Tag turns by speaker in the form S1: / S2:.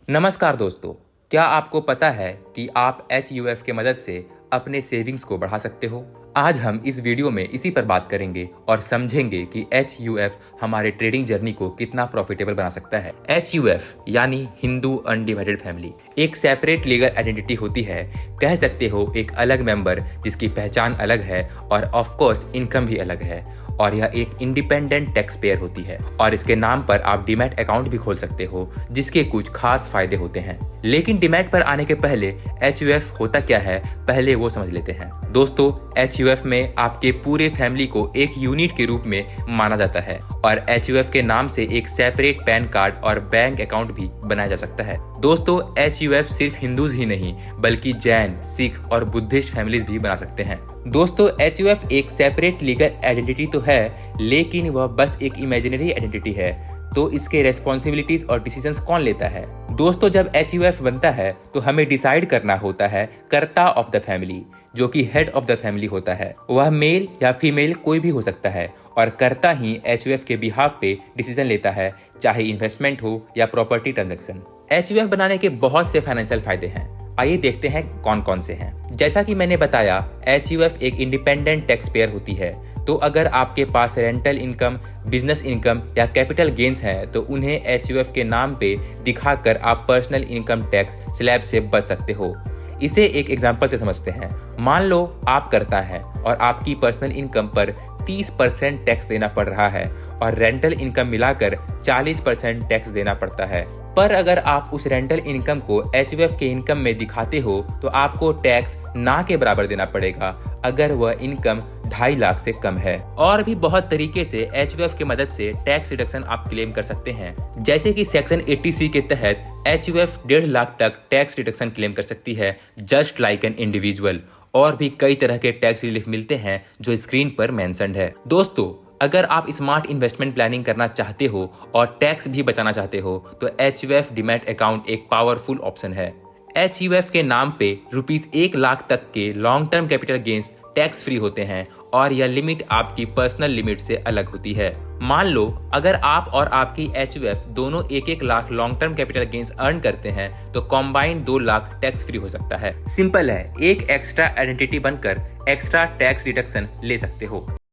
S1: नमस्कार दोस्तों, क्या आपको पता है कि आप HUF के मदद से अपने सेविंग्स को बढ़ा सकते हो? आज हम इस वीडियो में इसी पर बात करेंगे और समझेंगे कि HUF हमारे ट्रेडिंग जर्नी को कितना प्रॉफिटेबल बना सकता है। HUF यानी हिंदू अनडिवाइडेड फैमिली एक सेपरेट लीगल आइडेंटिटी होती है, कह सकते हो एक अलग मेंबर जिसकी पहचान अलग है और ऑफ कोर्स इनकम भी अलग है, और यह एक इंडिपेंडेंट टैक्स पेयर होती है और इसके नाम पर आप डीमैट अकाउंट भी खोल सकते हो जिसके कुछ खास फायदे होते हैं। लेकिन डीमैट पर आने के पहले HUF होता क्या है पहले वो समझ लेते हैं। दोस्तों, HUF में आपके पूरे फैमिली को एक यूनिट के रूप में माना जाता है और HUF के नाम से एक सेपरेट पैन कार्ड और बैंक अकाउंट भी बनाया जा सकता है। दोस्तों, HUF सिर्फ हिंदूज ही नहीं बल्कि जैन, सिख और बुद्धिस्ट फैमिलीज भी बना सकते हैं। दोस्तों, HUF एक सेपरेट लीगल आइडेंटिटी तो है, लेकिन वह बस एक इमेजिनरी आइडेंटिटी है। तो इसके रेस्पॉन्सिबिलिटीज और डिसीजंस कौन लेता है? दोस्तों, जब HUF बनता है तो हमें डिसाइड करना होता है कर्ता ऑफ द फैमिली, जो कि हेड ऑफ द फैमिली होता है। वह मेल या फीमेल कोई भी हो सकता है और कर्ता ही HUF के बिहाफ पे डिसीजन लेता है, चाहे इन्वेस्टमेंट हो या प्रॉपर्टी ट्रांजैक्शन। HUF बनाने के बहुत से फाइनेंशियल फायदे हैं। आइए देखते हैं कौन कौन से हैं। जैसा कि मैंने बताया, HUF एक इंडिपेंडेंट टैक्स पेयर होती है, तो अगर आपके पास रेंटल इनकम, बिजनेस इनकम या कैपिटल गेन्स हैं तो उन्हें HUF के नाम पे दिखाकर आप पर्सनल इनकम टैक्स स्लैब से बच सकते हो। इसे एक एग्जांपल से समझते हैं। मान लो आप करता है और आपकी पर्सनल इनकम पर 30% टैक्स देना पड़ रहा है और रेंटल इनकम मिलाकर 40% टैक्स देना पड़ता है। पर अगर आप उस रेंटल इनकम को HUF के इनकम में दिखाते हो तो आपको टैक्स ना के बराबर देना पड़ेगा अगर वह इनकम 2.5 लाख से कम है। और भी बहुत तरीके से HUF की मदद से टैक्स रिडक्शन आप क्लेम कर सकते हैं, जैसे कि सेक्शन 80C के तहत HUF 1.5 लाख तक टैक्स रिडक्शन क्लेम कर सकती है, जस्ट लाइक एन इंडिविजुअल। और भी कई तरह के टैक्स रिलीफ मिलते हैं जो स्क्रीन पर मेंशन्ड है। दोस्तों, अगर आप स्मार्ट इन्वेस्टमेंट प्लानिंग करना चाहते हो और टैक्स भी बचाना चाहते हो तो HUF डीमैट अकाउंट एक पावरफुल ऑप्शन है। HUF के नाम पे ₹1 लाख तक के long term capital gains tax free होते हैं और यह लिमिट आपकी पर्सनल लिमिट से अलग होती है। मान लो अगर आप और आपकी HUF दोनों 1 lakh long term capital gains earn करते हैं तो कॉम्बाइंड 2 लाख टैक्स फ्री हो सकता है। सिंपल है, एक एक्स्ट्रा आइडेंटिटी बनकर एक्स्ट्रा टैक्स डिडक्शन ले सकते हो।